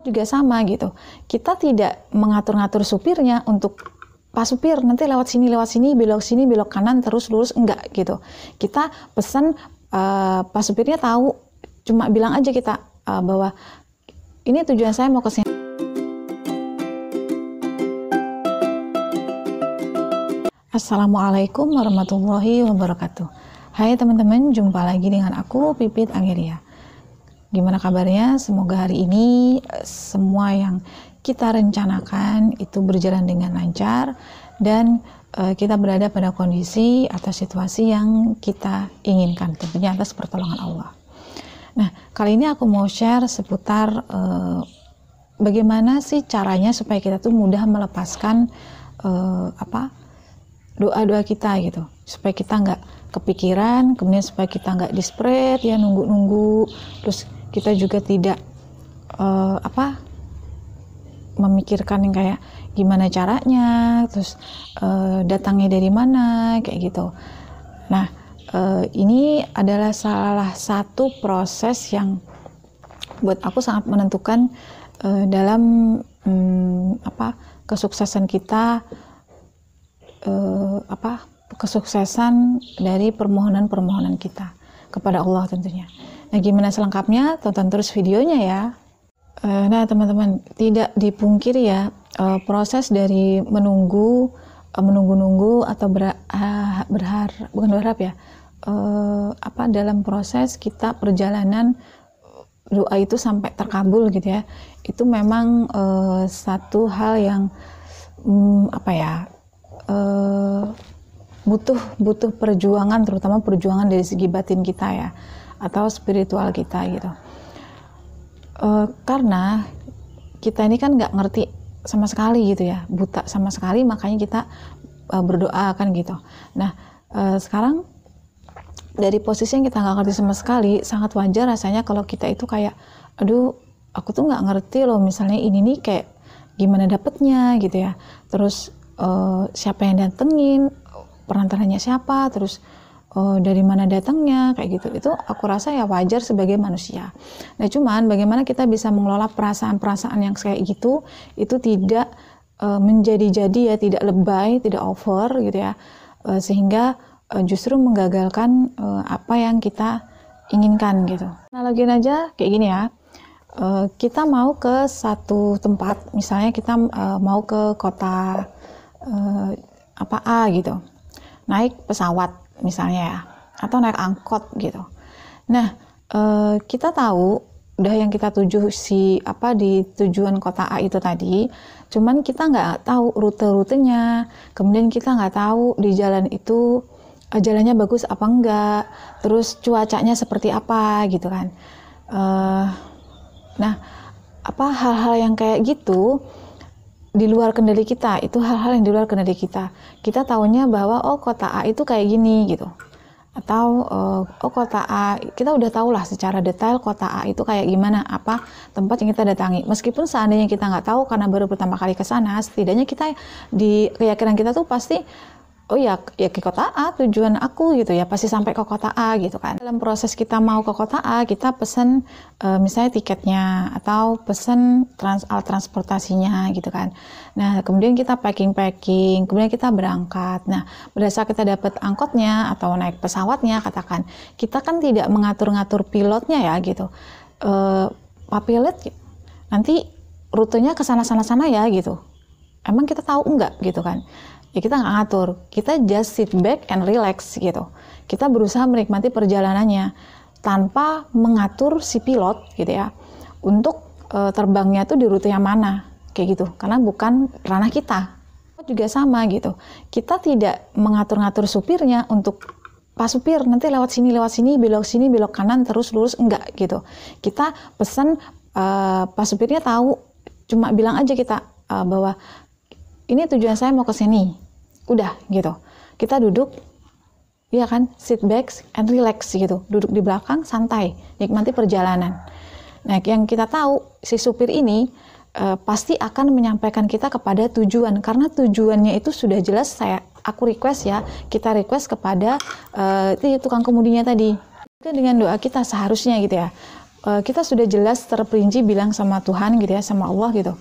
Juga sama gitu. Kita tidak mengatur-ngatur supirnya untuk Pak supir nanti lewat sini, belok kanan terus lurus, enggak gitu. Kita pesan Pak supirnya tahu, cuma bilang aja kita bahwa ini tujuan saya mau ke sini. Assalamualaikum warahmatullahi wabarakatuh. Hai teman-teman, jumpa lagi dengan aku Pipit Anggeria. Gimana kabarnya? Semoga hari ini semua yang kita rencanakan itu berjalan dengan lancar dan kita berada pada kondisi atau situasi yang kita inginkan, tentunya atas pertolongan Allah. Nah, kali ini aku mau share seputar bagaimana sih caranya supaya kita tuh mudah melepaskan doa-doa kita gitu, supaya kita nggak kepikiran, kemudian supaya kita nggak dispread ya, nunggu-nunggu, terus kita juga tidak memikirkan yang kayak gimana caranya, terus datangnya dari mana, kayak gitu. Nah, ini adalah salah satu proses yang buat aku sangat menentukan dalam kesuksesan kita, kesuksesan dari permohonan-permohonan kita kepada Allah tentunya. Nah, gimana selengkapnya? Tonton terus videonya ya. Nah, teman-teman, tidak dipungkiri ya, proses dari menunggu atau berharap ya, dalam proses kita perjalanan doa itu sampai terkabul gitu ya, itu memang satu hal yang butuh perjuangan, terutama perjuangan dari segi batin kita ya, atau spiritual kita gitu. Karena kita ini kan nggak ngerti sama sekali gitu ya, buta sama sekali, makanya kita berdoa kan gitu. Nah, sekarang dari posisi yang kita nggak ngerti sama sekali, sangat wajar rasanya kalau kita itu kayak, aduh, aku tuh nggak ngerti loh, misalnya ini nih kayak gimana dapetnya gitu ya, terus siapa yang datengin, perantaranya siapa, terus dari mana datangnya, kayak gitu. Itu aku rasa ya wajar sebagai manusia. Nah, cuman bagaimana kita bisa mengelola perasaan-perasaan yang kayak gitu, itu tidak menjadi-jadi ya, tidak lebay, tidak over gitu ya, sehingga justru menggagalkan apa yang kita inginkan gitu. Analogiin aja kayak gini ya, kita mau ke satu tempat, misalnya kita mau ke kota A gitu, naik pesawat misalnya ya, atau naik angkot gitu. Nah, kita tahu udah yang kita tuju di tujuan kota A itu tadi, cuman kita nggak tahu rute-rutenya, kemudian kita nggak tahu di jalan itu jalannya bagus apa enggak, terus cuacanya seperti apa gitu kan. Nah, hal-hal yang kayak gitu di luar kendali kita, itu hal-hal yang di luar kendali kita. Kita taunya bahwa kota A itu kayak gini gitu, atau kota A, kita udah tahu lah secara detail kota A itu kayak gimana, apa tempat yang kita datangi. Meskipun seandainya kita nggak tahu karena baru pertama kali ke sana, setidaknya kita di keyakinan kita tuh pasti ke kota A tujuan aku gitu ya, pasti sampai ke kota A gitu kan. Dalam proses kita mau ke kota A, kita pesen misalnya tiketnya atau pesen alat transportasinya gitu kan. Nah, kemudian kita packing, kemudian kita berangkat. Nah, berdasarkan kita dapat angkotnya atau naik pesawatnya, katakan kita kan tidak mengatur-ngatur pilotnya ya gitu. Pak pilot nanti rutenya ke sana ya gitu. Emang kita tahu enggak gitu kan? Ya kita nggak ngatur, kita just sit back and relax gitu. Kita berusaha menikmati perjalanannya tanpa mengatur si pilot gitu ya, untuk terbangnya tuh di rute yang mana kayak gitu, karena bukan ranah kita. Juga sama gitu, kita tidak mengatur-ngatur supirnya untuk Pak supir nanti lewat sini, belok kanan terus lurus, enggak gitu. Kita pesan Pak supirnya tahu, cuma bilang aja kita bahwa ini tujuan saya mau ke sini, udah gitu. Kita duduk, ya kan, sit back and relax gitu, duduk di belakang santai, nikmati perjalanan. Nah, yang kita tahu si supir ini pasti akan menyampaikan kita kepada tujuan, karena tujuannya itu sudah jelas. Aku request ya, kita request kepada tukang kemudinya tadi. Dengan doa kita seharusnya gitu ya, kita sudah jelas terperinci bilang sama Tuhan gitu ya, sama Allah gitu,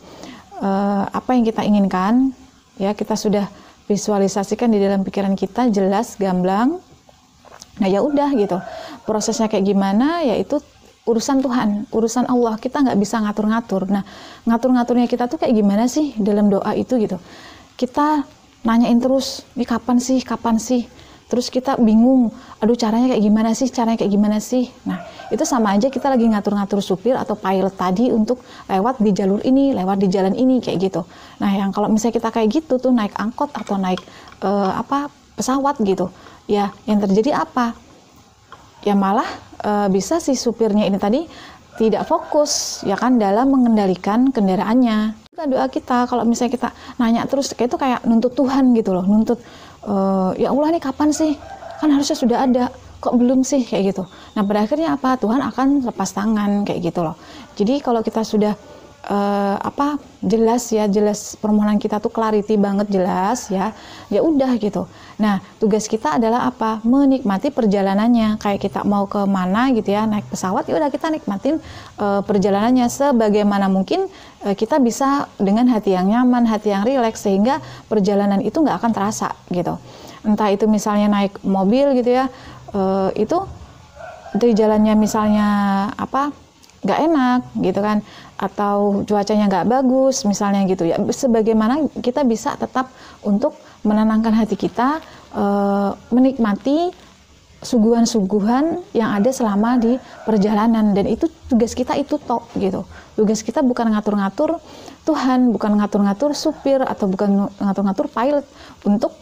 apa yang kita inginkan ya, kita sudah visualisasikan di dalam pikiran kita jelas gamblang. Nah ya udah gitu, prosesnya kayak gimana ya itu urusan Tuhan, urusan Allah, kita nggak bisa ngatur-ngatur. Nah ngatur-ngaturnya kita tuh kayak gimana sih dalam doa itu gitu, kita nanyain terus, ini kapan sih, terus kita bingung, aduh caranya kayak gimana sih. Nah itu sama aja kita lagi ngatur-ngatur supir atau pilot tadi untuk lewat di jalur ini, lewat di jalan ini kayak gitu. Nah yang kalau misalnya kita kayak gitu tuh naik angkot atau naik pesawat gitu, ya yang terjadi apa? Ya malah bisa si supirnya ini tadi tidak fokus ya kan dalam mengendalikan kendaraannya. Kita doa kita kalau misalnya kita nanya terus kayak itu kayak nuntut Tuhan gitu loh, nuntut ya Allah ini kapan sih? Kan harusnya sudah ada, kok belum sih kayak gitu. Nah pada akhirnya apa? Tuhan akan lepas tangan kayak gitu loh. Jadi kalau kita sudah jelas permohonan kita tuh clarity banget, jelas ya udah gitu. Nah tugas kita adalah apa? Menikmati perjalanannya. Kayak kita mau ke mana gitu ya, naik pesawat ya udah kita nikmatin perjalanannya sebagaimana mungkin. Kita bisa dengan hati yang nyaman, hati yang rileks, sehingga perjalanan itu nggak akan terasa gitu. Entah itu misalnya naik mobil gitu ya, itu dari jalannya misalnya nggak enak gitu kan, atau cuacanya nggak bagus misalnya gitu ya, sebagaimana kita bisa tetap untuk menenangkan hati kita, menikmati suguhan-suguhan yang ada selama di perjalanan. Dan itu tugas kita itu top gitu. Tugas kita bukan ngatur-ngatur Tuhan, bukan ngatur-ngatur supir, atau bukan ngatur-ngatur pilot untuk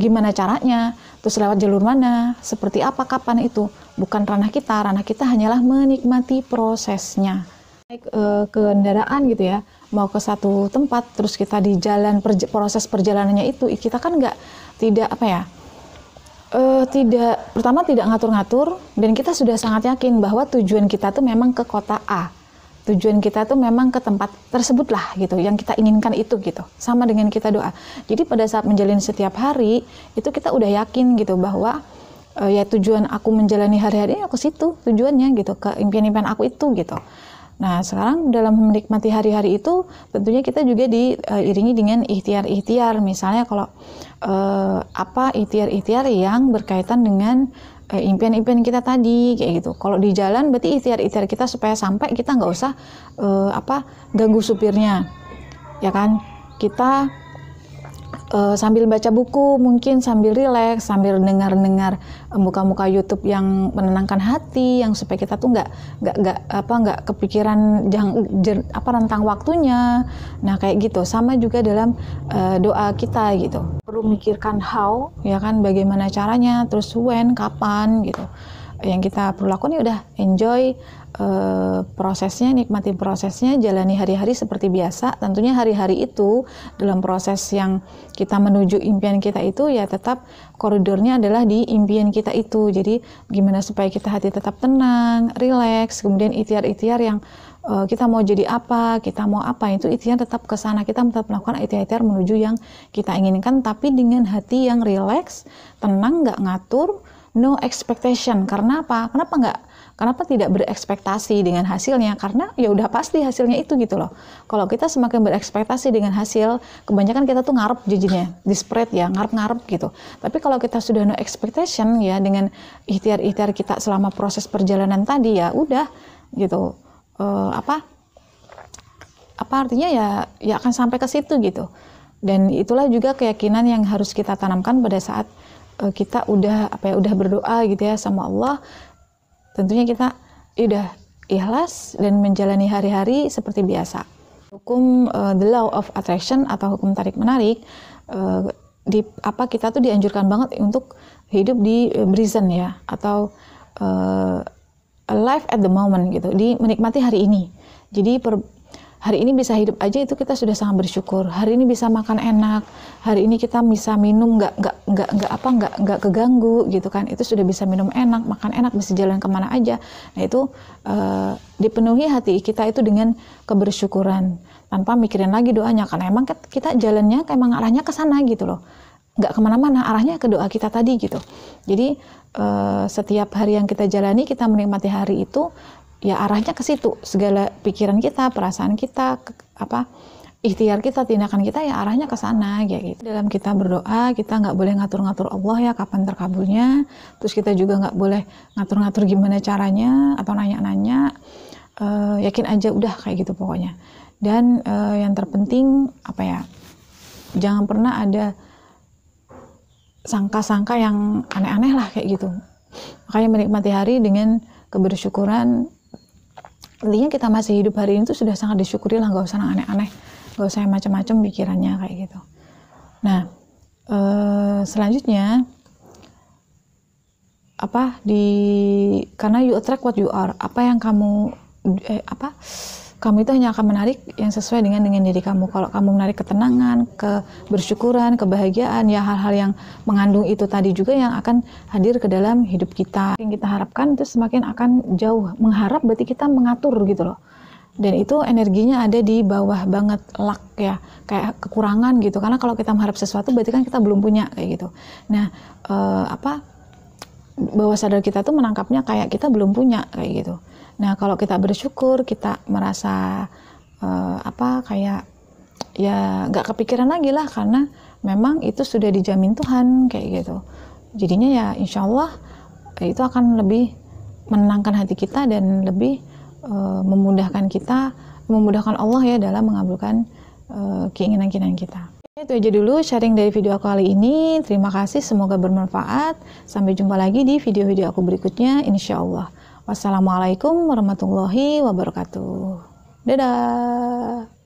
gimana caranya, terus lewat jalur mana, seperti apa, kapan, itu bukan ranah kita. Ranah kita hanyalah menikmati prosesnya. Naik kendaraan gitu ya, mau ke satu tempat, terus kita di jalan proses perjalanannya itu kita kan pertama tidak ngatur-ngatur, dan kita sudah sangat yakin bahwa tujuan kita tuh memang ke kota A. Tujuan kita tuh memang ke tempat tersebut lah gitu, yang kita inginkan itu gitu. Sama dengan kita doa. Jadi pada saat menjalani setiap hari, itu kita udah yakin gitu bahwa ya tujuan aku menjalani hari-hari ini ke situ tujuannya gitu, ke impian-impian aku itu gitu. Nah sekarang dalam menikmati hari-hari itu tentunya kita juga diiringi dengan ikhtiar-ikhtiar. Misalnya kalau ikhtiar-ikhtiar yang berkaitan dengan impian-impian kita tadi kayak gitu. Kalau di jalan berarti ikhtiar-ikhtiar kita supaya sampai, kita nggak usah ganggu supirnya ya kan. Kita sambil baca buku, mungkin sambil rileks, sambil dengar muka-muka YouTube yang menenangkan hati, yang supaya kita tuh nggak kepikiran rentang waktunya. Nah kayak gitu. Sama juga dalam doa kita gitu, perlu mikirkan how ya kan, bagaimana caranya, terus when, kapan gitu. Yang kita perlu lakukan ya udah enjoy prosesnya, nikmati prosesnya, jalani hari-hari seperti biasa. Tentunya hari-hari itu dalam proses yang kita menuju impian kita itu ya tetap koridornya adalah di impian kita itu. Jadi gimana supaya kita hati tetap tenang, rileks, kemudian ikhtiar-ikhtiar yang kita mau jadi apa, kita mau apa, itu ikhtiar tetap ke sana. Kita tetap melakukan ikhtiar menuju yang kita inginkan, tapi dengan hati yang rileks, tenang, nggak ngatur, no expectation. Karena apa? Kenapa tidak berekspektasi dengan hasilnya? Karena ya udah pasti hasilnya itu gitu loh. Kalau kita semakin berekspektasi dengan hasil, kebanyakan kita tuh ngarep jadinya, desperate ya, ngarep-ngarep gitu. Tapi kalau kita sudah no expectation ya, dengan ikhtiar-ikhtiar kita selama proses perjalanan tadi ya udah gitu. Artinya ya akan sampai ke situ gitu. Dan itulah juga keyakinan yang harus kita tanamkan pada saat kita udah berdoa gitu ya sama Allah. Tentunya kita udah ikhlas dan menjalani hari-hari seperti biasa. Hukum the law of attraction atau hukum tarik menarik, kita tuh dianjurkan banget untuk hidup di present ya, atau alive at the moment gitu, menikmati hari ini. Jadi hari ini bisa hidup aja itu kita sudah sangat bersyukur. Hari ini bisa makan enak, hari ini kita bisa minum nggak keganggu gitu kan. Itu sudah bisa minum enak, makan enak, bisa jalan kemana aja. Nah itu dipenuhi hati kita itu dengan kebersyukuran tanpa mikirin lagi doanya, karena emang kita jalannya emang arahnya ke sana gitu loh. Nggak kemana-mana, arahnya ke doa kita tadi gitu. Jadi setiap hari yang kita jalani, kita menikmati hari itu ya arahnya ke situ, segala pikiran kita, perasaan kita, ikhtiar kita, tindakan kita ya arahnya ke sana kayak gitu. Dalam kita berdoa, kita nggak boleh ngatur-ngatur Allah ya kapan terkabulnya, terus kita juga nggak boleh ngatur-ngatur gimana caranya atau nanya-nanya, yakin aja udah kayak gitu pokoknya. Dan yang terpenting jangan pernah ada sangka-sangka yang aneh-aneh lah kayak gitu. Makanya menikmati hari dengan kebersyukuran. Intinya kita masih hidup hari ini tuh sudah sangat disyukuri lah, nggak usah aneh-aneh, nggak usah macam-macam pikirannya kayak gitu. Nah, selanjutnya karena you attract what you are, kamu itu hanya akan menarik yang sesuai dengan diri kamu. Kalau kamu menarik ketenangan, kebersyukuran, kebahagiaan, ya hal-hal yang mengandung itu tadi juga yang akan hadir ke dalam hidup kita. Yang kita harapkan itu semakin akan jauh. Mengharap berarti kita mengatur gitu loh. Dan itu energinya ada di bawah banget, luck ya, kayak kekurangan gitu. Karena kalau kita mengharap sesuatu berarti kan kita belum punya kayak gitu. Nah, bawah sadar kita tuh menangkapnya kayak kita belum punya kayak gitu. Nah, kalau kita bersyukur, kita merasa kayak ya nggak kepikiran lagi lah, karena memang itu sudah dijamin Tuhan kayak gitu. Jadinya ya insya Allah itu akan lebih menenangkan hati kita dan lebih memudahkan Allah ya dalam mengabulkan keinginan-keinginan kita. Itu aja dulu sharing dari video aku kali ini. Terima kasih, semoga bermanfaat. Sampai jumpa lagi di video-video aku berikutnya, insya Allah. Wassalamualaikum warahmatullahi wabarakatuh. Dadah.